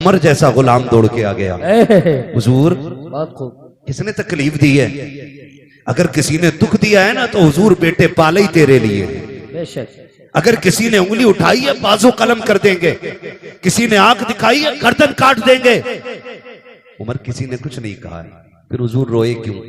उमर जैसा गुलाम दौड़ के आ गया। हुजूर बहुत खूब। किसने तकलीफ दी है? अगर किसी ने दुख दिया है ना तो हुजूर बेटे पाले ही तेरे लिए। बेशक। अगर किसी ने उंगली उठाई है बाजू कलम कर देंगे, किसी ने आंख दिखाई है गर्दन काट देंगे। उमर किसी ने कुछ नहीं कहा है। फिर हुजूर रोए क्यों?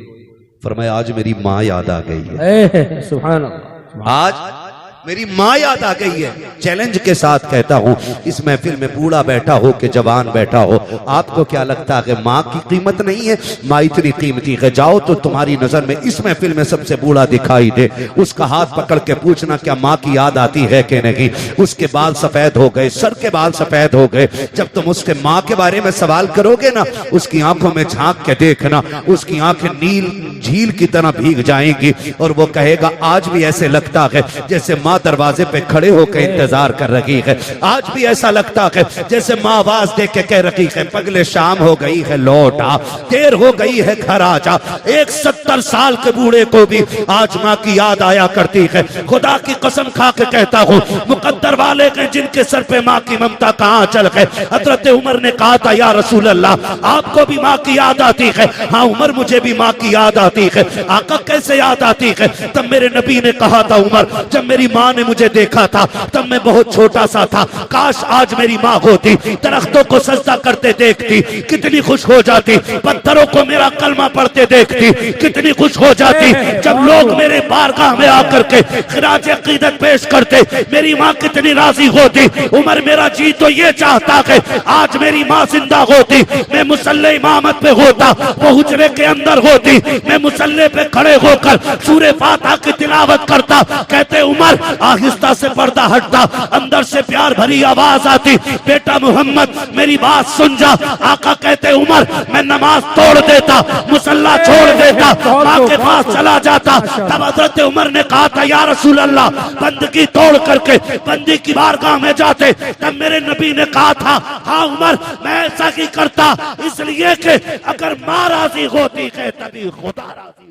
फरमाया आज मेरी माँ याद आ गई है। सुभान अल्लाह। आज मेरी माँ याद आ गई है। चैलेंज के साथ कहता हूं, इस महफिल में बूढ़ा बैठा हो कि जवान बैठा हो, आपको क्या लगता है कि माँ की कीमत नहीं है? माँ इतनी कीमती है। जाओ तो तुम्हारी नजर में इस महफिल में सबसे बूढ़ा दिखाई दे, उसका हाथ पकड़ के पूछना क्या माँ की याद आती है कि नहीं। उसके बाल सफेद हो गए, सर के बाल सफेद हो गए। जब तुम उसके माँ के बारे में सवाल करोगे ना, उसकी आंखों में झांक के देखना, उसकी आंखें नील झील की तरह भीग जाएंगी और वो कहेगा आज भी ऐसे लगता है जैसे माँ दरवाजे पे खड़े होकर इंतजार कर रही है। आज भी ऐसा लगता है जैसे माँ आवाज दे के कह रही है पगले शाम हो गई है लौट आ, देर हो गई है घर आ जा। एक 70 साल के बूढ़े को भी आज माँ की याद आया करती है। खुदा की कसम खा के कहता हूँ, मुकद्दर वाले के जिनके सर पे माँ की ममता कहाँ चल गए। हजरत उमर ने कहा था या रसूल अल्लाह आपको भी माँ की याद आती है? हाँ उमर मुझे भी माँ की याद आती है। आका कैसे याद आती है? तब मेरे नबी ने कहा था उमर जब मेरी माँ ने मुझे देखा था तब मैं बहुत छोटा सा था, काश आज मेरी माँ होती, दरख्तों को सजदा करते देखती कितनी खुश हो जाती, पत्थरों को मेरा कलमा पढ़ते देखती कितनी खुश हो जाती, जब लोग मेरे बारगाह में आकर के खिराज अकीदत पेश करते मेरी माँ कितनी राजी होती। उमर मेरा जी तो ये चाहता है आज मेरी माँ जिंदा होती, मैं मुसल्ले इमामत पे होता, वो हुजरे के अंदर होती, मैं मुसल्ले पे खड़े होकर सूरे फातिहा की तिलावत करता। कहते उमर आहिस्ता से पर्दा हटता, अंदर से प्यार भरी आवाज आती बेटा मोहम्मद मेरी बात सुन जा। आका कहते उमर मैं नमाज तोड़ देता, मुसल्ला छोड़ देता, माँ के पास चला जाता। तब हजरत उमर ने कहा था या रसूल अल्लाह बंदगी तोड़ करके बंदी की बारगाह में जाते। तब मेरे नबी ने कहा था हाँ उमर मैं ऐसा ही करता, इसलिए कि अगर माँ राजी होती है तभी खुदा राजी।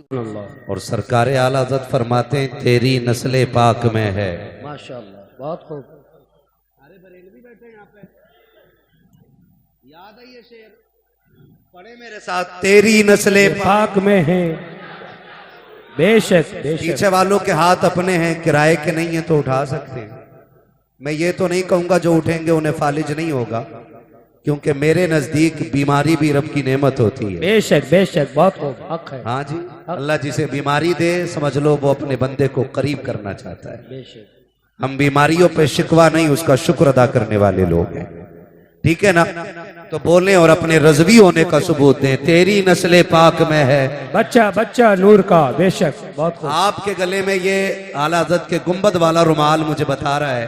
और सरकार आला हज़रत फरमाते हैं तेरी नस्ले पाक में है। माशाअल्लाह बहुत खूब। अरे बरेलवी बैठे यहाँ पे, याद है ये शेर? पढ़े मेरे साथ, तेरी नस्ले पाक में है। बेशक बेशक। पीछे वालों के हाथ अपने हैं, किराए के नहीं है तो उठा सकते हैं। मैं ये तो नहीं कहूंगा जो उठेंगे उन्हें फालिज नहीं होगा, क्योंकि मेरे नजदीक बीमारी भी रब की नेमत होती है। बेशक बेशक बहुत खूब, हक है। हाँ जी, अल्लाह जिसे बीमारी दे समझ लो वो अपने बंदे को करीब करना चाहता है। बेशक। हम बीमारियों पे शिकवा नहीं, उसका शुक्र अदा करने वाले लोग हैं, ठीक है ना? तो बोले और अपने रज़वी होने का सबूत दें। तेरी नस्ले पाक में है, बच्चा बच्चा नूर का। बेशक बहुत खूब। आपके गले में ये आला हज़रत के गुंबद वाला रुमाल मुझे बता रहा है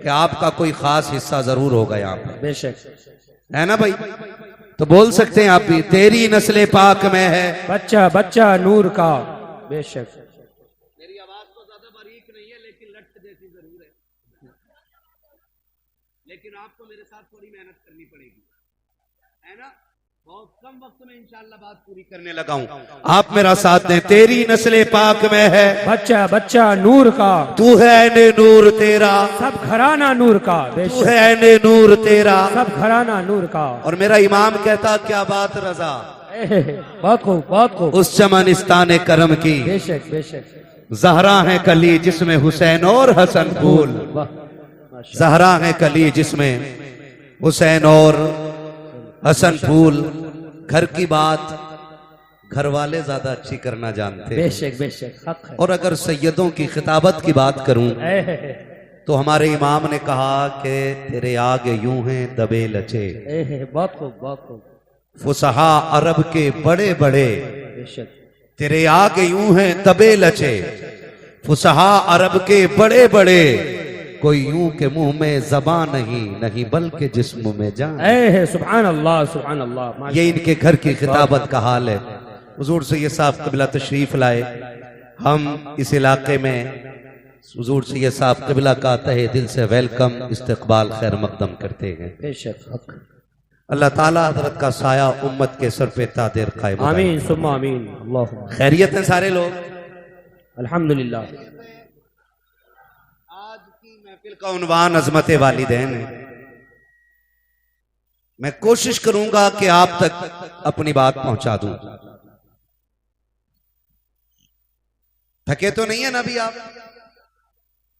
कि आपका कोई खास हिस्सा जरूर होगा यहाँ पर। बेशक है ना भाई? तो बोल सकते हैं आप भी तेरी नस्ले पाक में है, बच्चा बच्चा नूर का। बेशक। मेरी आवाज तो ज्यादा बारीक नहीं है लेकिन लट जैसी जरूर है, लेकिन आपको मेरे साथ थोड़ी मेहनत करनी पड़ेगी, है ना? बहुत कम वक्त में इंशाअल्लाह बात पूरी करने लगा हूं, आप मेरा साथ दें। तेरी नस्ले पाक में है, बच्चा बच्चा नूर का। तू है ऐने नूर तेरा, सब घराना नूर का। तू बेशक है ऐने नूर तेरा। सब घराना नूर का। और मेरा इमाम कहता क्या बात रजा, बहुत खूब बहुत खूब। उस चमनिस्तान करम की बेशक बेशक। जहरा है कली जिसमें हुसैन और हसन फूल, जहरा है कली जिसमें हुसैन और हसन फूल। घर की बात घर वाले ज्यादा अच्छी करना जानते हैं। बेशक बेशक हक है। और अगर सैयदों की खिताबत की बात करूं तो हमारे इमाम ने कहा कि तेरे आगे यूं हैं दबे लचे, बहुत खूब बहुत खूब। फुसहा अरब के बड़े बड़े, बेशक तेरे आगे यूं हैं दबे लचे, फुसहा अरब के बड़े बड़े, कोई यूं के मुंह में ज़बान नहीं, नहीं बल्कि जिस्म में जान। सुभान अल्लाह सुभान अल्लाह। ये इनके घर की खिताबत का हाल है। हुजूर सैयद साहब क़िबला तशरीफ लाए, हम इस इलाके में हुजूर सैयद साहब क़िबला का तहे दिल से वेलकम इस्तकबाल खैर मकदम करते हैं। बेशक हक। अल्लाह ताला हजरत का साया उम्मत के सर पे तादेर कायम। आमीन सुम्मा आमीन। अल्लाह खैरियत है सारे लोग? अल्हम्दुलिल्लाह। आज की महफिल का उन्वान अजमत वालिदैन है। मैं कोशिश करूंगा कि आप तक अपनी बात पहुंचा दूं। थके तो नहीं है ना अभी आप?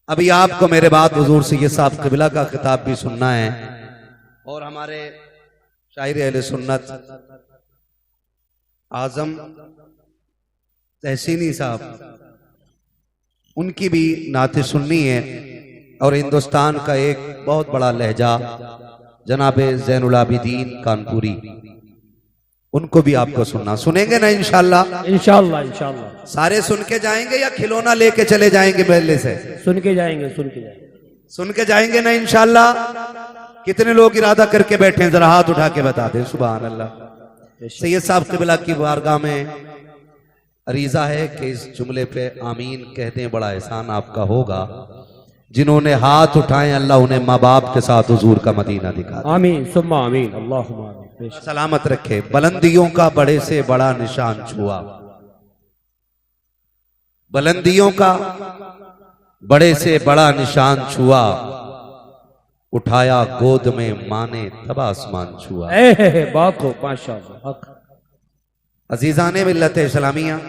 अभी आपको मेरे बाद हुजूर सैयद साहब क़िबला का खिताब भी सुनना है और हमारे शायर अहले सुन्नत आजम तहसीनी साहब उनकी भी नाते सुननी है और हिंदुस्तान का एक बहुत बड़ा लहजा जनाब ज़ैनुल आबिदीन कानपुरी उनको भी आपको सुनना। सुनेंगे ना इंशाल्लाह? इंशाल्लाह इंशाल्लाह। सारे सुन के जाएंगे या खिलौना लेके चले जाएंगे महल्ले से? सुन के जाएंगे, सुन के जाएंगे। सुन के जाएंगे ना इंशाल्लाह? कितने लोग इरादा करके बैठे हैं जरा हाथ उठा के बता दें। सुभान अल्लाह। सैयद साहब क़िबला की बारगाह में अरीजा है कि इस जुमले पे आमीन कह दें, बड़ा एहसान आपका होगा। जिन्होंने हाथ उठाए अल्लाह उन्हें माँ बाप के साथ हुजूर का मदीना दिखा दे। आमीन सुम्मा आमीन। अल्लाहुम्मा आमीन। सलामत रखे। बुलंदियों का बड़े से बड़ा निशान छुआ, बुलंदियों का बड़े से बड़ा निशान छुआ, उठाया गोद में माने तब आसमान छुआ। बात हो माशाअल्लाह। अजीजाने मिल्लत इस्लामिया,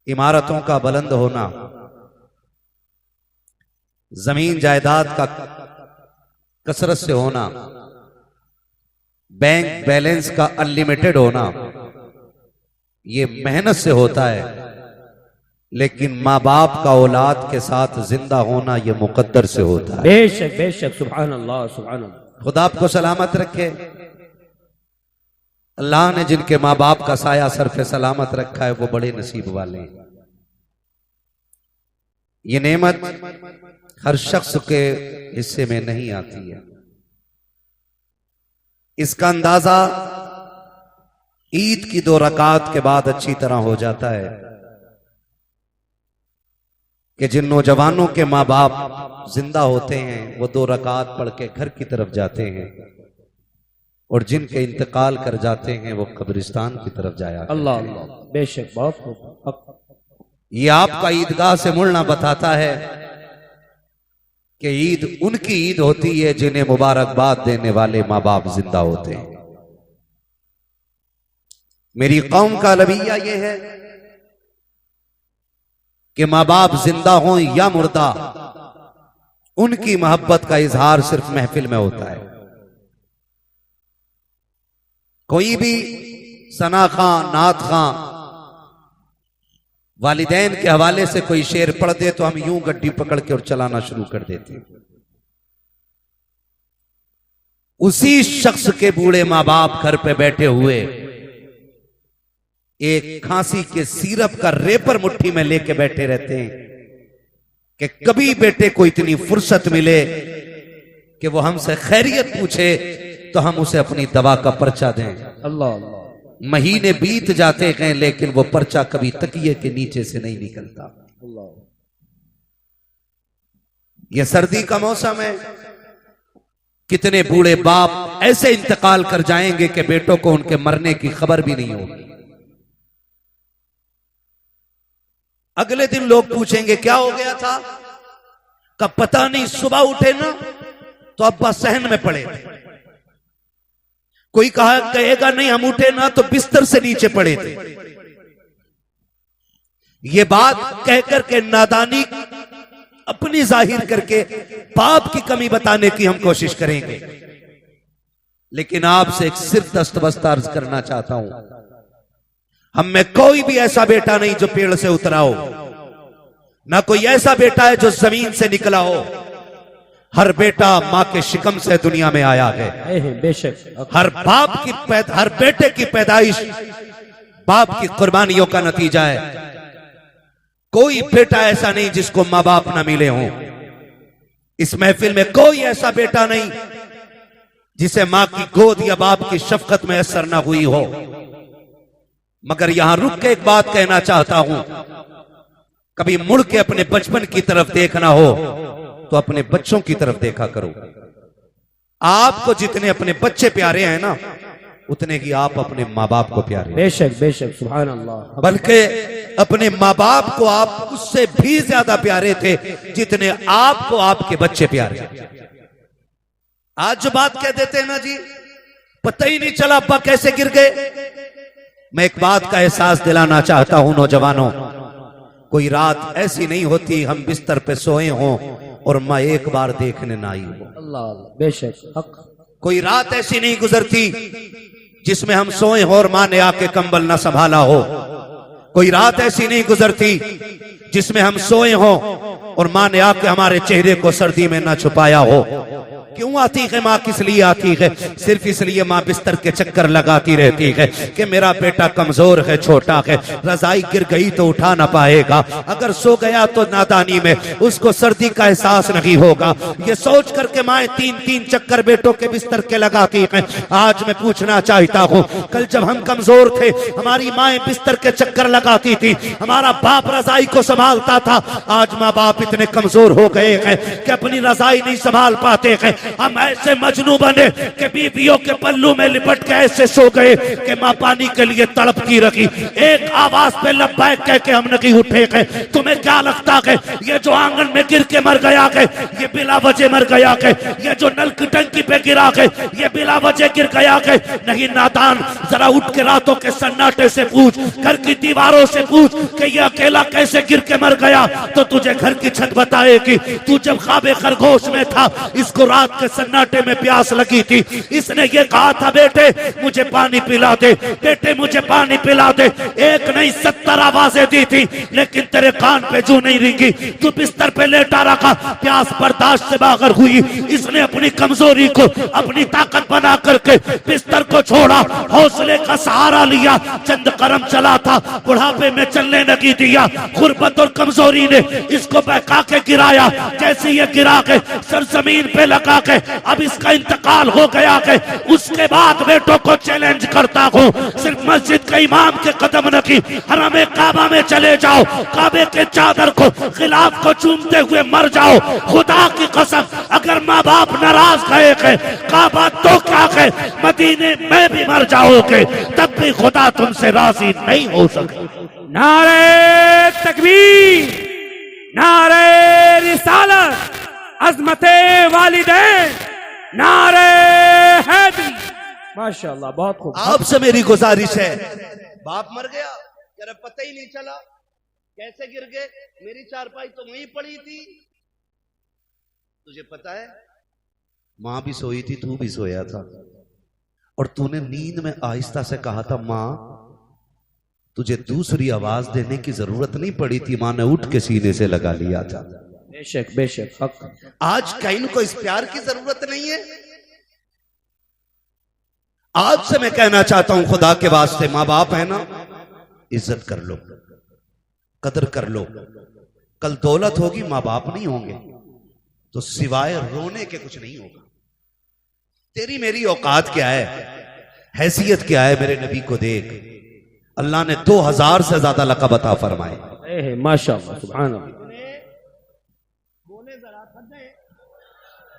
इमारतों का बुलंद होना, जमीन जायदाद का कसरत से होना, बैंक बैलेंस का अनलिमिटेड होना, ये मेहनत से होता है। लेकिन माँ बाप का औलाद के साथ जिंदा होना ये मुकद्दर से होता है। बेशक बेशक। सुभान अल्लाह सुभान अल्लाह। खुदा आपको सलामत रखे। अल्लाह ने जिनके माँ बाप का साया सर पे सलामत रखा है वो बड़े नसीब वाले हैं। ये नेमत हर शख्स के हिस्से में नहीं आती है। इसका अंदाजा ईद की 2 रकात के बाद अच्छी तरह हो जाता है कि जिन नौजवानों के माँ बाप जिंदा होते हैं वो 2 रकात पढ़ के घर की तरफ जाते हैं और जिनके इंतकाल कर जाते हैं वो कब्रिस्तान की तरफ जाया। अल्लाह अल्लाह। बेशक बहुत। ये आपका ईदगाह से मुड़ना बताता है कि ईद उनकी ईद होती है जिन्हें मुबारकबाद देने वाले माँ बाप जिंदा होते हैं। मेरी कौम का रवैया ये है कि माँ बाप जिंदा हों या मुर्दा, उनकी मोहब्बत का इजहार सिर्फ महफिल में होता है। कोई भी सना खां, नात खां वालिदैन के हवाले से कोई शेर पढ़ दे तो हम यूं गड्डी पकड़ के और चलाना शुरू कर देते हैं। उसी शख्स के बूढ़े माँ बाप घर पे बैठे हुए एक खांसी के सिरप का रेपर मुट्ठी में लेके बैठे रहते हैं कि कभी बेटे को इतनी फुर्सत मिले कि वो हमसे खैरियत पूछे तो हम उसे अपनी दवा का पर्चा दें। अल्लाह अल्लाह। महीने बीत जाते हैं लेकिन वो पर्चा कभी तकिए के नीचे से नहीं निकलता। ये सर्दी का मौसम है, कितने बूढ़े बाप ऐसे इंतकाल कर जाएंगे कि बेटों को उनके मरने की खबर भी नहीं होगी। अगले दिन लोग पूछेंगे क्या हो गया था? कब पता नहीं, सुबह उठे ना तो अब्बा सहन में पड़े। कोई कहेगा नहीं हम उठे ना तो बिस्तर से नीचे पड़े थे। ये बात कहकर के नादानी अपनी जाहिर करके पाप की कमी बताने की हम कोशिश करेंगे। लेकिन आपसे एक सिर्फ दस्तबस्त अर्ज करना चाहता हूं, हम में कोई भी ऐसा बेटा नहीं जो पेड़ से उतरा हो, ना कोई ऐसा बेटा है जो जमीन से निकला हो। हर बेटा मां के शिकम से दुनिया में आया है। बेशक। हर हर बेटे की पैदाइश बाप की कुर्बानियों का नतीजा है। कोई बेटा ऐसा नहीं जिसको मां बाप ना मिले हों। इस महफिल में कोई ऐसा बेटा नहीं जिसे मां की गोद या बाप की शफकत में असर ना हुई हो। मगर यहां रुक के एक बात कहना चाहता हूं, कभी मुड़ के अपने बचपन की तरफ देखना हो तो अपने बच्चों की तरफ देखा करो। आपको जितने अपने बच्चे प्यारे हैं ना उतने ही आप अपने माँ बाप को प्यारे। बेशक बेशक। सुभान अल्लाह। बल्कि अपने माँ बाप को आप उससे भी ज्यादा प्यारे थे जितने आपको आपके बच्चे प्यारे। आज जो बात कह देते हैं ना जी, पता ही नहीं चला अब्बा कैसे गिर गए। मैं एक बात का एहसास दिलाना चाहता हूं नौजवानों, कोई रात ऐसी नहीं होती हम बिस्तर पे सोए हों और माँ एक बार देखने ना आई हो। अल्लाह बेशक हक। कोई रात ऐसी नहीं गुजरती जिसमें हम सोए हो और माँ ने आके कंबल ना संभाला हो। कोई रात ऐसी नहीं गुजरती जिसमें हम सोए हो और माँ ने आके हमारे चेहरे को सर्दी में ना छुपाया हो। क्यों आती है माँ, किस लिए आती है? सिर्फ इसलिए माँ बिस्तर के चक्कर लगाती रहती है कि मेरा बेटा कमजोर है, छोटा है, रजाई गिर गई तो उठा ना पाएगा, अगर सो गया तो नादानी में उसको सर्दी का एहसास नहीं होगा। ये सोच करके माँ तीन तीन चक्कर बेटों के बिस्तर के लगाती हैं। आज मैं पूछना चाहता हूँ, कल जब हम कमजोर थे हमारी माँ बिस्तर के चक्कर लगाती थी, हमारा बाप रजाई को संभालता था। आज माँ बाप इतने कमजोर हो गए हैं कि अपनी रजाई नहीं संभाल पाते हैं। हम ऐसे मजनू बने कि बीवियों के पल्लू में लिपट के ऐसे सो गए कि माँ पानी के लिए तड़पती रही। एक आवाज पे लब्बैक कह के हम नहीं उठे गए। तुम्हें क्या लगता है ये जो आंगन में गिर के मर गया है ये बिला वजह मर गया है? ये जो नल की टंकी पे गिरा है ये बिला वजह गिर गया है? नहीं नादान, जरा उठ के रातों के सन्नाटे से पूछ, घर की दीवारों से पूछ कि ये अकेला कैसे गिर के मर गया, तो तुझे घर की छत बताएगी। तू जब ख्वाबे खरगोश में था, इसको रात के सन्नाटे में प्यास लगी थी, इसने ये कहा था बेटे मुझे पानी पिला दे, बेटे मुझे पानी पिला दे। एक नहीं 70 आवाजें दी थी लेकिन तेरे कान पे जू नहीं रिंगी। तू बिस्तर पे लेटा रखा, प्यास बर्दाश्त से बाहर हुई, इसने अपनी कमजोरी को अपनी ताकत बना करके बिस्तर को छोड़ा, हौसले का सहारा लिया। चंद कदम चला था, बुढ़ापे में चलने नहीं दिया। गुर्बत और कमजोरी ने इसको बहका के गिराया। जैसे ये गिरा के सर जमीन पे लगा के अब इसका इंतकाल हो गया है। उसके बाद बेटों को चैलेंज करता हूँ, सिर्फ मस्जिद के इमाम के कदम नहीं, हरमे काबा में चले जाओ, काबे के चादर को खिलाफ को चूमते हुए मर जाओ। खुदा की कसम अगर माँ बाप नाराज गए हैं, काबा तो क्या है, मदीने में भी मर जाओगे तब भी खुदा तुमसे राजी नहीं हो सके। नारे तकबीर, नारे रिसालत, अज़मते वालिदैन, नारे हैदरी। माशाअल्लाह बहुत खूब। आपसे मेरी गुजारिश है, बाप मर गया जरा पता ही नहीं चला कैसे गिर गए, मेरी चारपाई तो वहीं पड़ी थी, तुझे पता है मां भी सोई थी, तू भी सोया था, और तूने नींद में आहिस्ता से कहा था मां तुझे दूसरी आवाज देने की जरूरत नहीं पड़ी थी, मां ने उठ के सीने से लगा लिया था। बेशक बेशक हक। आज कहीं को इस प्यार की जरूरत नहीं है। आज से मैं कहना चाहता हूं खुदा के वास्ते, मां बाप है ना, इज्जत कर लो, कदर कर लो। कल दौलत होगी, मां बाप नहीं होंगे तो सिवाय रोने के कुछ नहीं होगा। तेरी मेरी औकात क्या है, हैसियत क्या है? मेरे नबी को देख, अल्लाह ने 2000 से ज्यादा लक़ब अता फरमाए। माशाअल्लाह सुभान अल्लाह।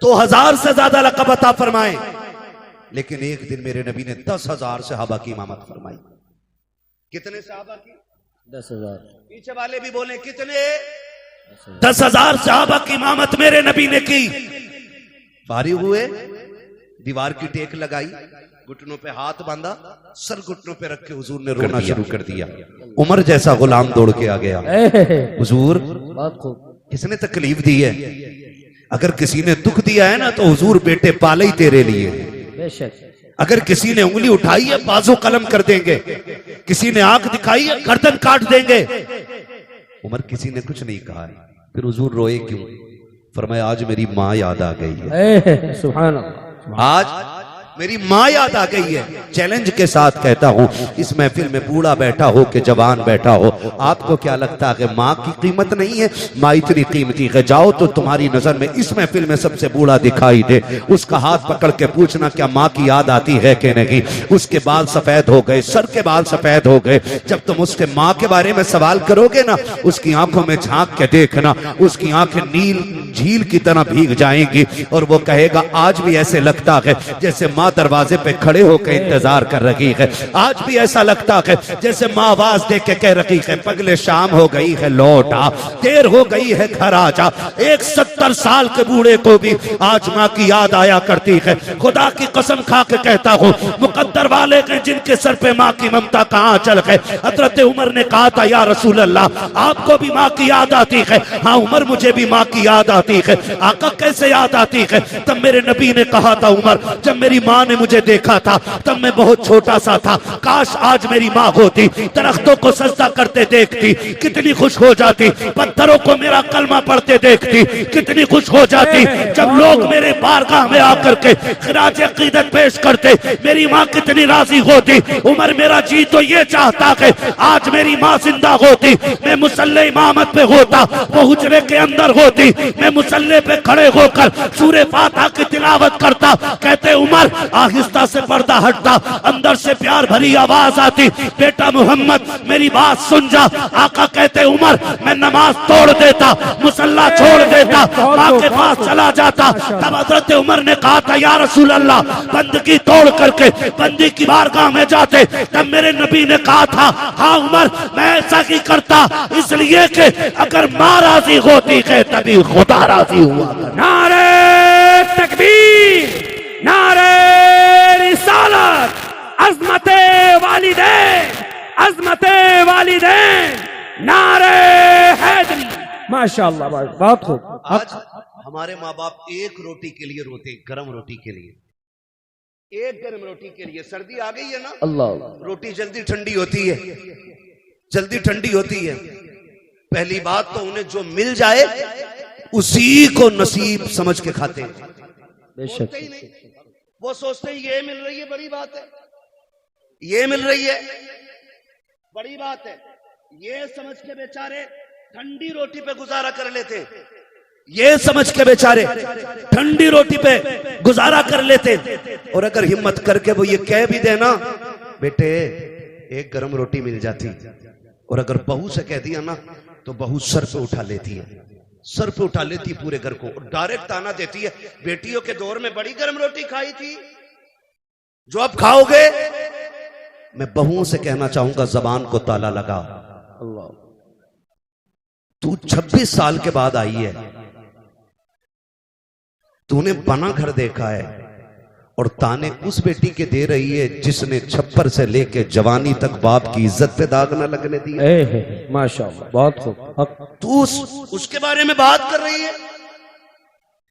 2000 से ज्यादा लक़ब अता फरमाए, लेकिन एक दिन मेरे नबी ने 10,000 सहाबा की इमामत फरमाई। कितने सहाबा की? 10,000। पीछे वाले भी बोले कितने? 10,000 सहाबा की इमामत मेरे नबी ने की। फारिग हुए, दीवार की टेक लगाई, घुटनों पे हाथ बांधा, सर घुटनों पे रख के हुजूर ने रोना शुरू कर दिया। उमर जैसा गुलाम दौड़ के आ गया, हुजूर बहुत खूब। किसने तकलीफ दी है? अगर किसी ने दुख दिया है ना तो हुजूर बेटे पाले ही तेरे लिए। बेशक। अगर किसी ने उंगली उठाई है बाजू कलम कर देंगे, किसी ने आंख दिखाई है गर्दन काट देंगे। उमर किसी ने कुछ नहीं कहा है, फिर हुजूर रोए क्यों? फरमाया आज मेरी माँ याद आ गई है। सुभान अल्लाह। आज मेरी माँ याद आ गई है। चैलेंज के साथ कहता हूँ, इस महफिल में बूढ़ा बैठा हो कि जवान बैठा हो, आपको क्या लगता है माँ की कीमत नहीं है? माँ इतनी कीमती है, जाओ तो तुम्हारी नजर में इस महफिल में सबसे बूढ़ा दिखाई दे, उसका हाथ पकड़ के पूछना क्या माँ की याद आती है कि नहीं? उसके बाल सफेद हो गए, सर के बाल सफेद हो गए, जब तुम उसके माँ के बारे में सवाल करोगे ना, उसकी आंखों में झांक के देखना, उसकी आंखें नील झील की तरह भीग जाएंगी और वो कहेगा आज भी ऐसे लगता है जैसे माँ दरवाजे पे खड़े होकर इंतजार कर रही है। आज भी ऐसा लगता है जैसे माँ आवाज दे के कह रही है, पगले शाम हो गई है लौट आ, देर हो गई है घर आ जा। एक 70 साल के बूढ़े को भी आज माँ की याद आया करती है। खुदा की कसम खा के कहता हूँ, मुकद्दर वाले के जिनके सर पे माँ की ममता कहाँ चल गए। हजरत उमर ने कहा था, या रसूल अल्लाह, आपको भी माँ की याद आती है? हाँ उमर, मुझे भी माँ की याद आती है। आका कैसे याद आती है? तब मेरे नबी ने कहा था, उमर, जब मेरी माँ ने मुझे देखा था तब मैं बहुत छोटा सा था, काश आज मेरी माँ होती, दरख्तों को सजदा करते देखती कितनी खुश हो जाती, पत्थरों को मेरा कलमा पढ़ते देखती कितनी खुश हो जाती, जब लोग मेरे बारगाह में आकर के खिराज अकीदत पेश करते मेरी माँ कितनी राजी होती। उमर, मेरा जी तो ये चाहता है आज मेरी माँ जिंदा होती, मैं मुसल्ले इमामत पे होता, वो हुजरे के अंदर होती, मैं मुसल्ले पे खड़े होकर सूरे फातिहा की तिलावत करता। कहते उमर, आहिस्ता से पर्दा हटता, अंदर से प्यार भरी आवाज आती, बेटा मोहम्मद मेरी बात सुन जा। आका कहते उमर, मैं नमाज तोड़ देता, मुसल्ला छोड़ देता, माँ के पास चला जाता। तब हजरत उमर ने कहा था, या रसूल अल्लाह, बंदगी तोड़ करके बंदी की बारगाह में जाते। तब मेरे नबी ने कहा था, हाँ उमर, मैं ऐसा ही करता, इसलिए कि अगर माँ राजी होती है तभी खुदा राजी हुआ। नारे तकबीर, नारे रिसालत, अज़मते वालिदैन, अज़मते वालिदैन, नारे हैदरी। माशाअल्लाह, बहुत खूब। आज हमारे माँ बाप एक रोटी के लिए रोते, गरम रोटी के लिए, एक गरम रोटी के लिए। सर्दी आ गई है ना, अल्लाह, रोटी जल्दी ठंडी होती है, जल्दी ठंडी होती है। पहली बात तो उन्हें जो मिल जाए उसी को नसीब समझ के खाते हैं, बेशक। ही नहीं। वो सोचते हैं ये मिल रही है बड़ी बात है, ये मिल रही है बड़ी बात है, ये समझ के बेचारे ठंडी रोटी पे गुजारा कर लेते, ये समझ के बेचारे ठंडी रोटी पे गुजारा कर लेते। और अगर हिम्मत करके वो ये कह भी देना, बेटे एक गरम रोटी मिल जाती, और अगर बहू से कह दिया ना तो बहू सर पे उठा लेती है, सर पे उठा लेती पूरे घर को, और डायरेक्ट ताना देती है, बेटियों के दौर में बड़ी गरम रोटी खाई थी जो अब खाओगे। मैं बहुओं से कहना चाहूंगा, जबान को ताला लगा। अल्लाह, तू 26 साल के बाद आई है, तूने बना घर देखा है, और ताने उस बेटी के दे रही है जिसने छप्पर से लेके जवानी तक बाप की इज्जत पे दाग न लगने दिया। माशाअल्लाह, बहुत खूब। तू उसके बारे में बात कर रही है।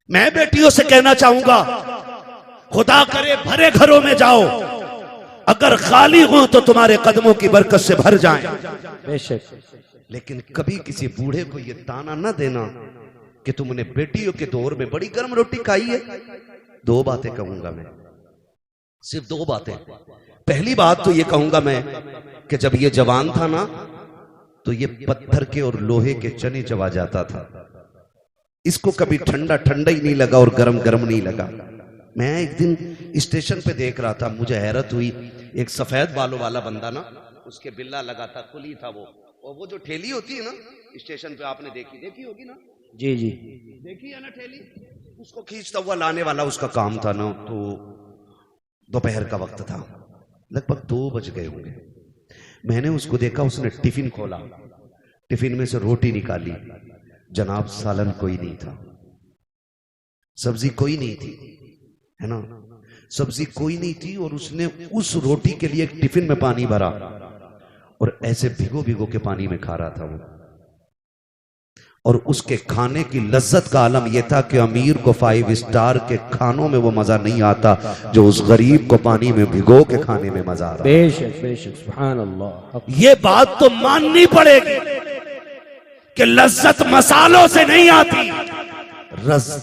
मैं बेटियों से कहना चाहूंगा, खुदा करे भरे घरों में जाओ, अगर खाली हो तो तुम्हारे कदमों की बरकत से भर जाएं। बेशक। लेकिन कभी किसी बूढ़े को यह ताना न देना कि तुमने बेटियों के दौर में बड़ी गर्म रोटी खाई है। दो बातें कहूंगा मैं, सिर्फ दो बातें। पहली बात तो ये कहूंगा मैं कि जब ये जवान था ना तो ये पत्थर के और लोहे के चने चबा जाता था, इसको कभी ठंडा ठंडा ही नहीं लगा और गरम गरम नहीं लगा। मैं एक दिन स्टेशन पे देख रहा था, मुझे हैरत हुई, एक सफेद बालों वाला बंदा ना, उसके बिल्ला लगा था, कुली था वो, और वो जो ठेली होती है ना स्टेशन पे, आपने देखी होगी ना? जी जी, देखी है ना ठेली, उसको खींचता हुआ लाने वाला उसका काम था ना। तो दोपहर का वक्त था, लगभग 2 बज गए होंगे। मैंने उसको देखा, उसने टिफिन खोला, टिफिन में से रोटी निकाली, जनाब सालन कोई नहीं था, सब्जी कोई नहीं थी, है ना, सब्जी कोई नहीं थी, और उसने उस रोटी के लिए एक टिफिन में पानी भरा और ऐसे भिगो भिगो के पानी में खा रहा था वो। और उसके खाने की लज्जत का आलम यह था कि अमीर को 5 स्टार के खानों में वो मजा नहीं आता जो उस गरीब को पानी में भिगो के खाने में मजा आता। बेशक बेशक, सुभान अल्लाह। ये बात तो माननी पड़ेगी कि लज्जत मसालों से नहीं आती,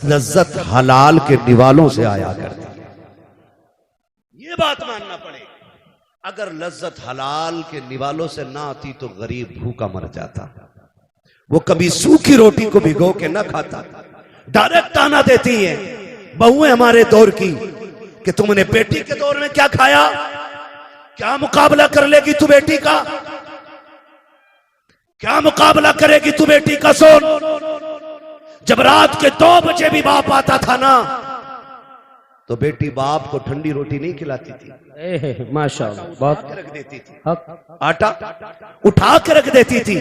लज्जत हलाल के निवालों से आया करती है। ये बात मानना पड़ेगी। अगर लज्जत हलाल के निवालों से ना आती तो गरीब भूखा मर जाता। वो कभी सूखी रोटी को भिगो के ना खाता। डायरेक्ट ताना देती है बहुएं हमारे दौर की कि तुमने बेटी के दौर में क्या खाया, क्या मुकाबला कर लेगी तू बेटी का, क्या मुकाबला करेगी तू बेटी का। सुन, जब रात के 2 बजे भी बाप आता था ना तो बेटी बाप को ठंडी रोटी नहीं खिलाती थी, माशाअल्लाह, बहुत रख देती थी, हक। आटा उठा के रख देती थी।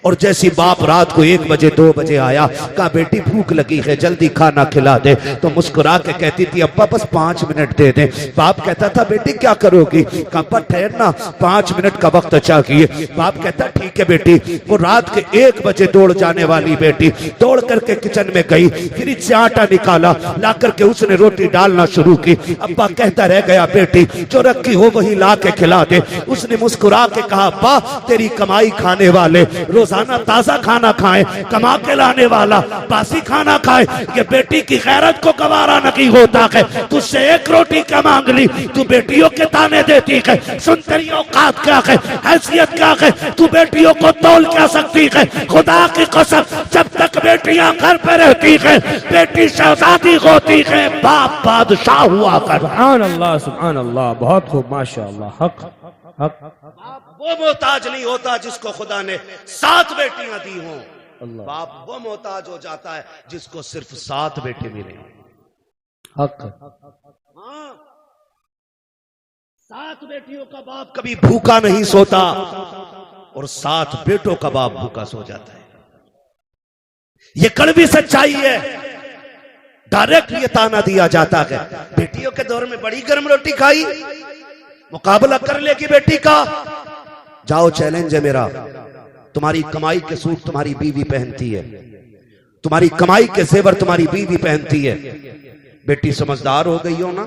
और जैसी बाप रात को 1 बजे 2 बजे आया, कहा बेटी भूख लगी है जल्दी खाना खिला दे, तो मुस्कुरा के कहती थी अब्बा बस 5 मिनट दे दे। बाप कहता था बेटी क्या करोगी? कहा ठहरना 5 मिनट का वक्त चाहिए। बाप कहता ठीक है बेटी। वो रात के 1 बजे दौड़ जाने वाली बेटी दौड़ करके किचन में गई, फ्रिज से आटा निकाला, ला करके उसने रोटी डालना शुरू की। अब्बा कहता रह गया बेटी जो रखी हो वही ला के खिला दे। उसने मुस्कुरा के कहा अब्बा तेरी कमाई खाने वाले रोजाना ताजा खाना खाएं, कमा के लाने वाला बासी खाना खाए। ये बेटी की गैरत को गवारा नहीं होता है, तुझसे 1 रोटी क्या मांग ली, तू बेटियों के ताने देती है। सुन तेरी औकात क्या है, हैसियत क्या है, तू बेटियों को तोल क्या सकती है? खुदा की कसम जब तक बेटियां घर पे रहती है बेटी शहजादी होती है, बाप बादशाह हुआ कर। सुभान अल्लाह, सुभान अल्लाह, बहुत खूब, माशाअल्लाह, हक हक। बाप वो मोहताज नहीं होता जिसको खुदा ने 7 बेटियां दी हों। अल्लाह। बाप वो मोहताज हो जाता है जिसको सिर्फ 7 बेटे मिले हों। हक। हाँ, 7 बेटियों का बाप कभी भूखा नहीं सोता और 7 बेटों का बाप भूखा सो जाता है। ये कड़वी सच्चाई है। डायरेक्ट ये ताना दिया जाता है बेटियों के दौर में बड़ी गर्म रोटी खाई, मुकाबला कर लेगी बेटी का। जाओ चैलेंज है मेरा, तुम्हारी कमाई के सूट तुम्हारी बीवी पहनती है, तुम्हारी कमाई के जेवर तुम्हारी बीवी पहनती है। बेटी समझदार हो गई हो ना,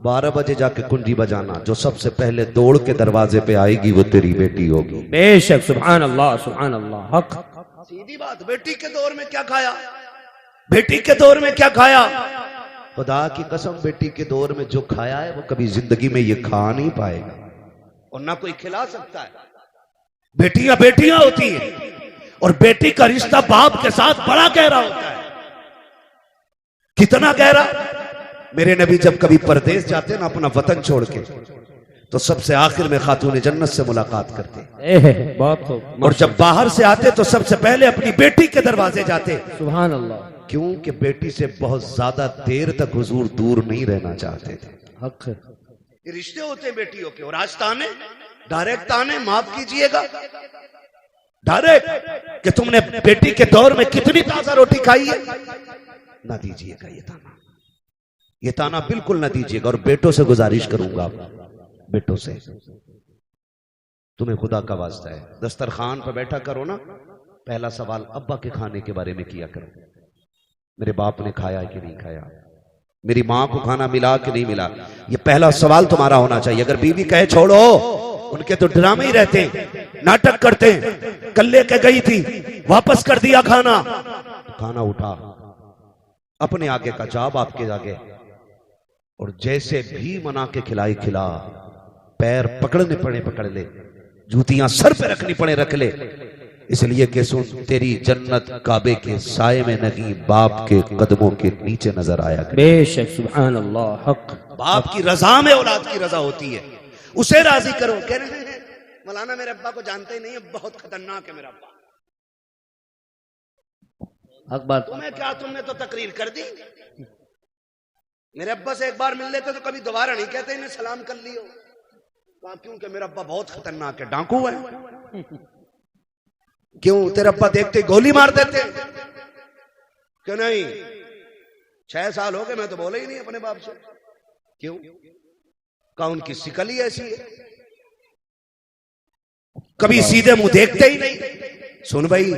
12 बजे जाके कुंडी बजाना, जो सबसे पहले दौड़ के दरवाजे पे आएगी वो तेरी बेटी होगी। बेशक, सुभान अल्लाह, सुभान अल्लाह, हक। सीधी बात। बेटी के दौर में क्या खाया, बेटी के दौर में क्या खाया? खुदा की कसम बेटी के दौर में जो खाया है वो कभी जिंदगी में ये खा नहीं पाएगा और ना कोई खिला सकता है। बेटियां बेटियां होती हैं और बेटी का रिश्ता बाप के साथ बड़ा गहरा होता है। कितना गहरा? मेरे नबी जब कभी परदेश जाते ना अपना वतन छोड़ के, तो सबसे आखिर में खातून जन्नत से मुलाकात करते। बहुत खूब। और जब बाहर से आते तो सबसे पहले अपनी बेटी के दरवाजे जाते। सुभान अल्लाह। क्योंकि बेटी से बहुत ज्यादा देर तक हुजूर दूर नहीं रहना चाहते थे। हक। ये रिश्ते होते हैं बेटियों के। और आज ताने, डायरेक्ट ताने, माफ कीजिएगा, डायरेक्ट कि तुमने बेटी के दौर में कितनी ताजा रोटी खाई है, ना दीजिएगा ये ताना। ये ताना बिल्कुल ना दीजिएगा। और बेटों से गुजारिश करूंगा, बेटों से, तुम्हें खुदा का वास्ता है, दस्तरखान पर बैठा करो ना, पहला सवाल अब्बा के खाने के बारे में किया करो। मेरे बाप ने खाया कि नहीं खाया, मेरी मां को खाना मिला कि नहीं मिला, ये पहला सवाल तुम्हारा होना चाहिए। अगर बीवी कहे छोड़ो, उनके तो ड्रामे ही रहते हैं, नाटक करते हैं। कल लेके गई थी, वापस कर दिया खाना, खाना उठा, अपने आगे का जाब आपके आगे, और जैसे भी मना के खिलाई खिला, पैर पकड़ने पड़े पकड़ ले, जूतियां सर पे रखनी पड़े रख ले, इसलिए कि सुन तेरी जन्नत काबे के साये में नहीं, बाप के कदमों के नीचे नजर आया करे। बेशक, सुभान अल्लाह, हक। बाप की रजा में औलाद की रजा होती है, उसे राजी करो। कह रहे हैं मौलाना मेरे अब्बा को जानते ही नहीं है, बहुत खतरनाक है मेरा अब्बा। हक बात। तुम्हें क्या, तुमने तो तकरीर कर दी। मेरे अब्बा से एक बार मिल लेते तो कभी दोबारा नहीं कहते इन्हें सलाम कर लियो। क्योंकि मेरा अब्बा बहुत खतरनाक है, डाकू है। क्यों? तेरा अब्बा देखते गोली मार देते। क्यों नहीं? 6 साल हो गए मैं तो बोला ही नहीं अपने बाप से। क्यों? का उनकी शिकल ही ऐसी है, कभी सीधे मुंह देखते ही नहीं। सुन भाई,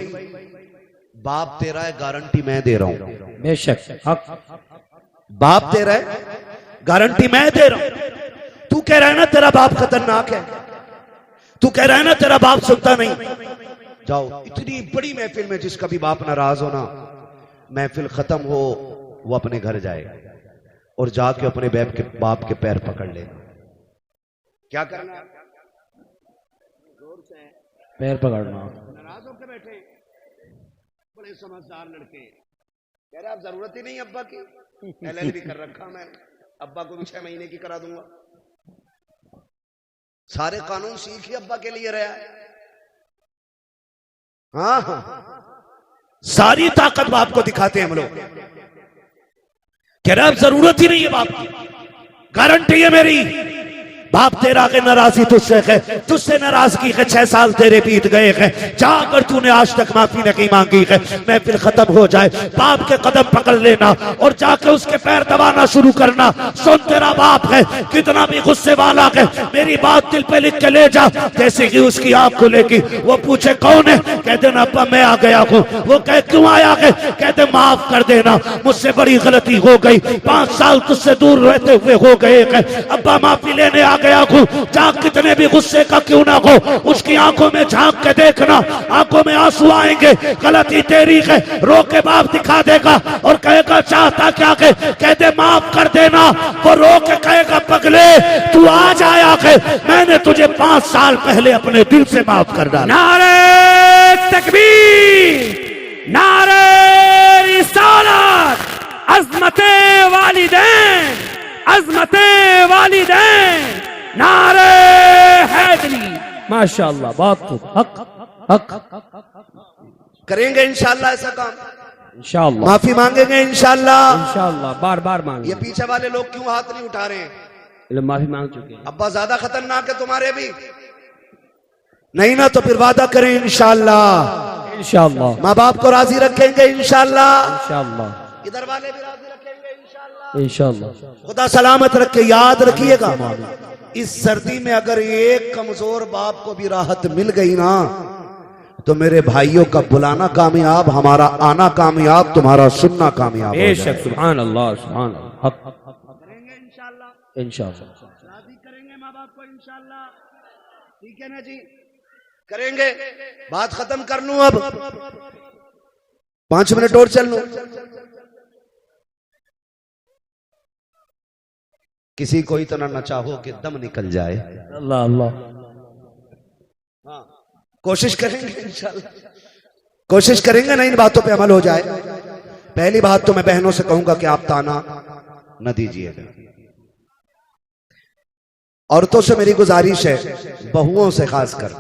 बाप तेरा है, गारंटी मैं दे रहा हूं। बेशक, हक। बाप तेरा है, गारंटी मैं दे रहा हूं। तू कह रहा है ना तेरा बाप खतरनाक है, तू कह रहा है ना तेरा बाप सुनता नहीं। जाओ, इतनी बड़ी महफिल में जिसका भी बाप नाराज हो ना, महफिल खत्म हो वो अपने घर जाए और जाके अपने बाप के पैर पकड़ ले। क्या करना? जोर से पैर पकड़ना। नाराज होकर बैठे बड़े समझदार लड़के, कह रहे आप जरूरत ही नहीं अब्बा की, LLB कर रखा मैं, अब्बा को भी 6 महीने की करा दूंगा। सारे कानून सीख ही अब्बा के लिए रहा है। हाँ, सारी ताकत बाप को दिखाते हैं हम लोग। कह रहा अब जरूरत ही नहीं है बाप की, गारंटी है मेरी। बाप तेरा के नाराजगी तुझसे है, तुझसे नाराजगी है, 6 साल तेरे बीत गए हैं, जाकर तूने आज तक माफी नहीं मांगी है, महफिल खत्म हो जाए बाप के कदम पकड़ लेना और जाके उसके पैर दबाना शुरू करना। सुन तेरा बाप है कितना भी गुस्से वाला है, मेरी बात दिल पे लिख के ले जा। जैसे कि उसकी आंख खुलेगी, वो पूछे कौन है, कहते ना अब्बा मैं आ गया हूँ। वो कहे क्यों आया है, कहते माफ कर देना मुझसे बड़ी गलती हो गई, 5 साल तुझसे दूर रहते हुए हो गए हैं, अब्बा माफी लेने आ गया हूं। जा कितने भी गुस्से का क्यों ना हो, उसकी आंखों में झांक के देखना, आंखों में आंसू आएंगे, गलती तेरी है, रो के बाप दिखा देगा और कहेगा चाहता क्या है, कहते माफ कर देना। वो रो के कहेगा पगले तू आज आया है, मैंने तुझे 5 साल पहले अपने दिल से माफ कर डाला। नारे तकबीर, नारे रिसालत, अज़मते वालिदैन, अज़मते वालिदैन, नारे हैदरी। माशाअल्लाह, बहुत खूब। हक हक करेंगे इंशाल्लाह ऐसा काम, इंशाअल्लाह, माफी मांगेंगे इंशाल्लाह। इंशाअल्लाह, बार बार मांगे। ये पीछे वाले लोग क्यों हाथ नहीं उठा रहे हैं? ये माफी मांग चुके हैं। अब्बा ज्यादा खतरनाक है तुम्हारे भी नहीं ना, तो फिर वादा करें इंशाल्लाह, इंशाअल्लाह, माँ बाप को राजी रखेंगे इंशाल्लाह, इंशाअल्लाह, इधर वाले भी राजी रखेंगे इंशाल्लाह, इंशाअल्लाह। खुदा सलामत रखे। याद रखिएगा इस सर्दी में अगर एक कमजोर बाप को भी राहत मिल गई ना, तो मेरे भाइयों का बुलाना कामयाब, हमारा आना कामयाब, तुम्हारा सुनना कामयाब। बेशक, सुभान अल्लाह, सुभान अल्लाह। हक करेंगे इंशाल्लाह, इंशाअल्लाह, राजी करेंगे माँ बाप को इंशाल्लाह, ठीक है ना जी, करेंगे। बात खत्म कर लूं अब, 5 मिनट और चल लूं। किसी को इतना न चाहो कि दम निकल जाए। अल्लाह अल्लाह। हाँ, कोशिश करेंगे इंशाल्लाह, कोशिश करेंगे ना इन बातों पे अमल हो जाए। पहली बात तो मैं बहनों से कहूंगा कि आप ताना न दीजिएगा। औरतों से मेरी गुजारिश है, बहुओं से खासकर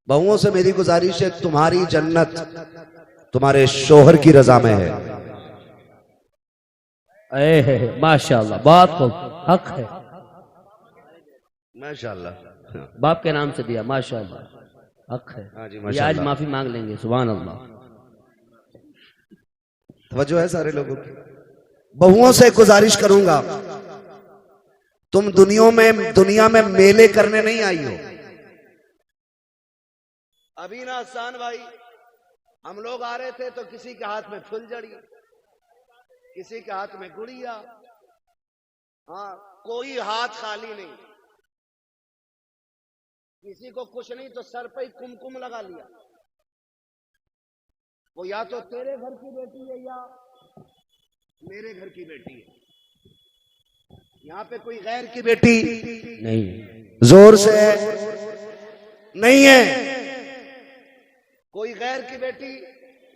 बहुओं से मेरी गुजारिश है, तुम्हारी जन्नत तुम्हारे शोहर की रजा में है। माशाअल्लाह, बहुत खूब। हक है, माशाअल्लाह, बाप के नाम से दिया, माशाअल्लाह, हक है। हाँ जी, ये आज माशाअल्लाह। माफी मांग लेंगे, सुभान अल्लाह। तवज्जो है सारे लोगों की। बहुओं से गुजारिश करूंगा, तुम दुनिया में मेले करने नहीं आई हो। अभी ना आसान भाई, हम लोग आ रहे थे तो किसी के हाथ में फुलझड़ी, किसी के हाथ में गुड़िया, हाँ कोई हाथ खाली नहीं, किसी को कुछ नहीं तो सर पे ही कुमकुम लगा लिया। वो या तो तेरे घर की बेटी है या मेरे घर की बेटी है, यहाँ पे कोई गैर की बेटी नहीं, जोर से नहीं है, कोई गैर की बेटी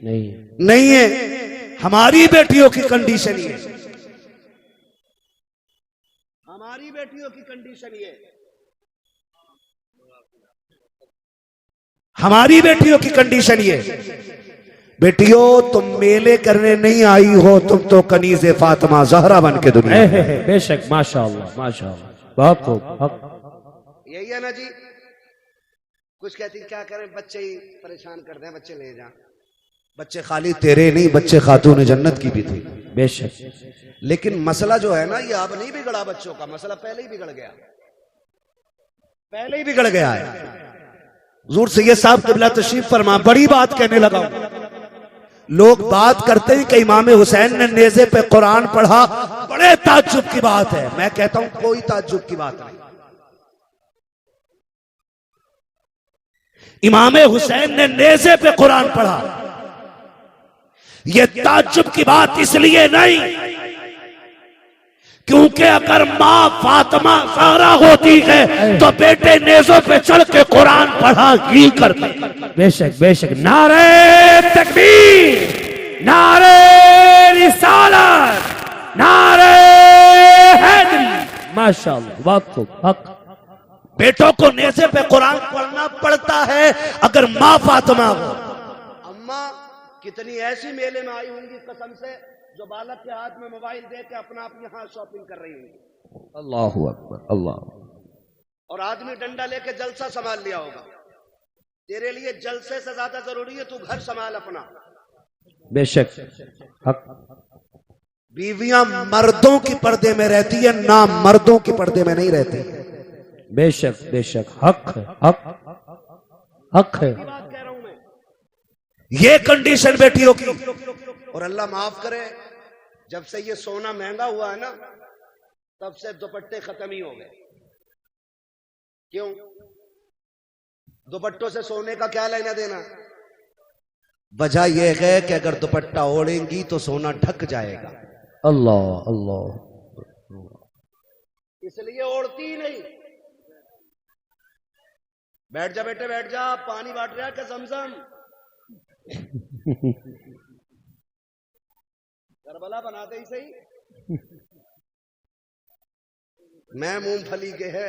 नहीं है। हमारी बेटियों की कंडीशन ये, हमारी बेटियों की कंडीशन ये, हमारी बेटियों की कंडीशन ये। बेटियों तुम मेले करने नहीं आई हो, तुम तो कनीज़े फातिमा ज़हरा बन के दुनिया में। बेशक, माशाअल्लाह, माशाअल्लाह, बहुत खूब। हक यही है ना जी। कुछ कहती क्या करें, बच्चे ही परेशान कर दें, बच्चे ले जा। बच्चे खाली तेरे नहीं, बच्चे खातून जन्नत की भी थी। बेशक, लेकिन मसला जो है ना, ये अब नहीं बिगड़ा, बच्चों का मसला पहले ही बिगड़ गया, पहले ही बिगड़ गया है। हुजूर सैयद साहब क़िबला तशरीफ फरमा, बड़ी बात कहने लगा। लोग बात करते हैं कि इमाम हुसैन ने नेज़े पे कुरान पढ़ा, बड़े ताज्जुब की बात है। मैं कहता हूं कोई ताज्जुब की बात नहीं। इमाम हुसैन ने नेज़े पे कुरान पढ़ा, यह ताज्जुब की बात इसलिए नहीं क्योंकि अगर माँ फातिमा ज़हरा होती है तो बेटे नेज़ों पे चढ़ के कुरान पढ़ा ही करते। बेशक, बेशक। नारे तकबीर, नारे रिसालत, नारे हैदरी। माशाअल्लाह, बहुत खूब। हक बेटों को नेज़े पे कुरान पढ़ना पड़ता है अगर माँ फातिमा हो। अम्मा कितनी ऐसी मेले में आई होंगी कसम से जो बालक के हाथ में मोबाइल दे के अपना आप यहाँ शॉपिंग कर रही होंगी। अल्लाहु अकबर, अल्लाह। और आदमी डंडा लेके जलसा संभाल लिया होगा। तेरे लिए जलसे से ज्यादा जरूरी है तू घर संभाल अपना। बेशक हक। बीवियां मर्दों की पर्दे में रहती है, ना मर्दों की पर्दे में नहीं रहती। बेशक बेशक हक है, हक हक है। बात कह रहा हूं मैं, ये कंडीशन बेटियों की। और अल्लाह माफ करे, जब से ये सोना महंगा हुआ है ना, तब से दुपट्टे खत्म ही हो गए। क्यों? दुपट्टों से सोने का क्या लेना देना? वजह यह है कि अगर दुपट्टा ओढ़ेंगी तो सोना ढक जाएगा। अल्लाह अल्लाह, इसलिए ओढ़ती ही नहीं। बैठ जा बेटे, बैठ जा, पानी बांट रहा है क्या जमजम? करबला बनाते ही सही। मैं मूंगफली के है,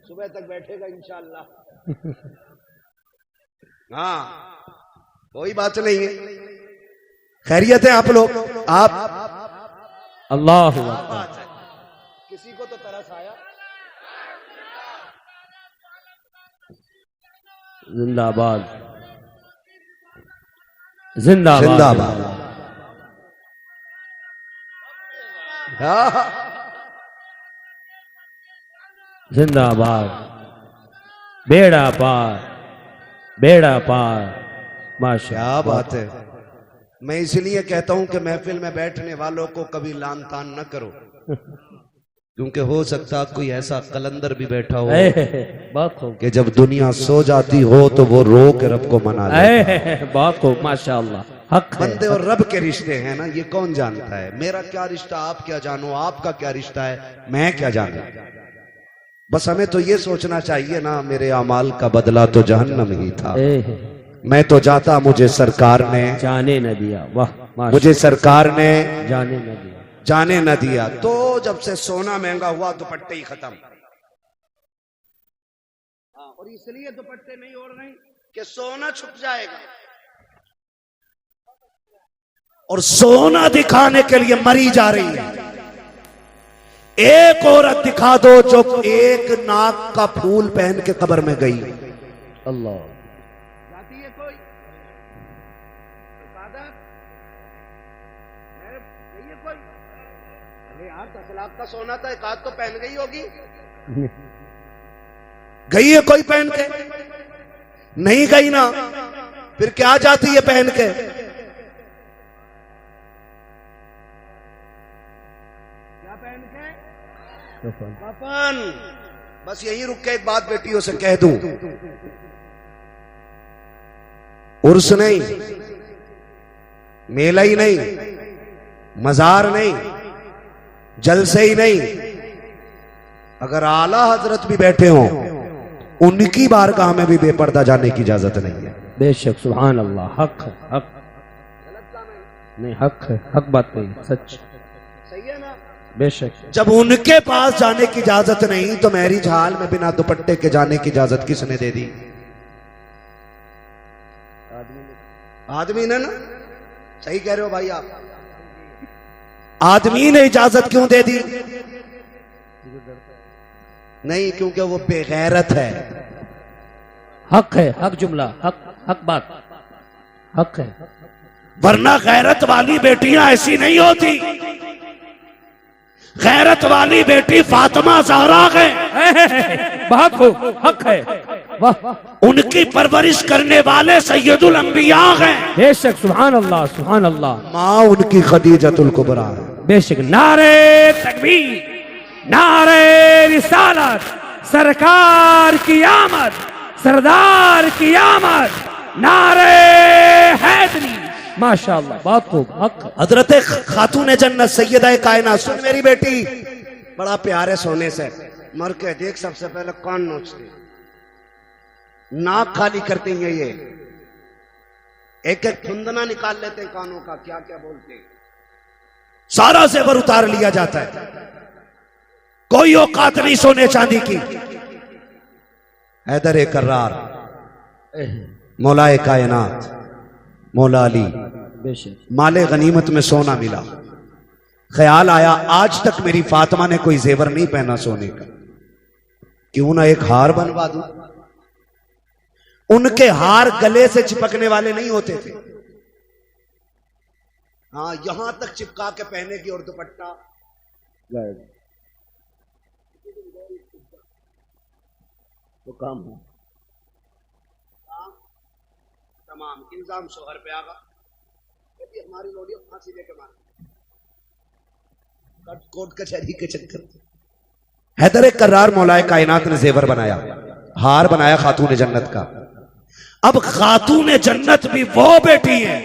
सुबह तक बैठेगा इंशाअल्लाह। हाँ, कोई बात नहीं है। खैरियत है आप लोग? आप अल्लाह। किसी को तो तरस आया? जिंदाबाद जिंदाबाद जिंदाबाद। हाँ, जिंदाबाद। बेड़ा पार, बेड़ा पार। माशा, क्या बात है। मैं इसलिए कहता हूं कि महफिल में बैठने वालों को कभी लान तान न करो, क्योंकि हो सकता कोई ऐसा कलंदर भी बैठा हो बहुत खूब, कि जब दुनिया सो जाती हो तो वो रो के रब को मना ले। बहुत खूब, माशाअल्लाह। हक है। बंदे और रब के रिश्ते हैं ना, ये कौन जानता है? मेरा क्या रिश्ता आप क्या जानो, आपका क्या रिश्ता है मैं क्या जानू। बस हमें तो ये सोचना चाहिए ना, मेरे अमाल का बदला तो जहन्नम ही था। मैं तो जाता, मुझे सरकार ने जाने न दिया। वाह, मुझे सरकार ने जाने न दिया, जाने न दिया। तो जब से सोना महंगा हुआ दुपट्टे ही खत्म। और इसलिए दुपट्टे नहीं ओढ़ रही कि सोना छुप जाएगा। और सोना दिखाने के लिए मरी जा रही है। एक औरत दिखा दो जो एक नाक का फूल पहन के कब्र में गई। अल्लाह। जाती है कोई? कोई? अरे यार 10 लाख का सोना था, एक आध तो पहन गई होगी। गई है कोई पहन के? नहीं गई ना, फिर क्या जाती है पहन के? क्या पहन के? कफन। बस यही रुक के एक बात बेटियों से कह दूं, उर्स नहीं, मेला ही नहीं, मजार नहीं, जलसे ही नहीं, अगर आला हजरत भी बैठे हों उनकी बारगाह में भी बेपर्दा जाने की इजाजत नहीं है। बेशक, सुभान अल्लाह। हक है, हक नहीं, हक है, हक बात नहीं, सच सही है ना? बेशक। जब उनके पास जाने की इजाजत नहीं तो मैरिज हाल में बिना दुपट्टे के जाने की इजाजत किसने दे दी? आदमी ने ना। सही कह रहे हो भाई आप। आदमी ने इजाजत क्यों दे दी? नहीं, क्योंकि वो बेगैरत है। हक है, हक जुमला, हक हक बात, हक है। वरना गैरत वाली बेटियां ऐसी नहीं होती। गैरत वाली बेटी फातिमा ज़हरा है। बहुत खूब, हक है। वाह, उनकी परवरिश करने वाले सैयदुल अंबिया हैं। बेशक, सुभान अल्लाह, सुभान अल्लाह। माँ उनकी खदीजतुल कुबरा है। बेशक। नारे तकबीर, नारे रिसालत, सरकार की आमद, सरदार की आमद, नारे हैदरी। माशाअल्लाह, बहुत खूब, हक। हजरत खातून जन्नत सैयदा कायनात, सुन मेरी बेटी, बड़ा प्यार है सोने से। मर के देख, सबसे पहले कान नोचते, नाक खाली करते हैं, ये एक एक फुंदना निकाल लेते हैं कानों का, क्या क्या बोलते हैं, सारा जेवर उतार लिया जाता है। कोई औकात नहीं सोने चांदी की। हैदर कर्रार, मौलाए कायनात, मौला अली बेशक। माले गनीमत में सोना मिला। ख्याल आया आज तक मेरी फातिमा ने कोई जेवर नहीं पहना सोने का, क्यों ना एक हार बनवा दूं। उनके हार गले से चिपकने वाले नहीं होते थे, हाँ यहां तक चिपका के पहनेगी और दुपट्टा तो काम है तमाम इंतजाम शोहर पे आगा। यदि हमारी लोडियो फांसी लेके मार कोर्ट कचहरी के चक्कर। हैदर कर्रार मौलाए कायनात ने जेवर बनाया, हार बनाया खातून जन्नत का। अब खातून जन्नत भी वो बेटी है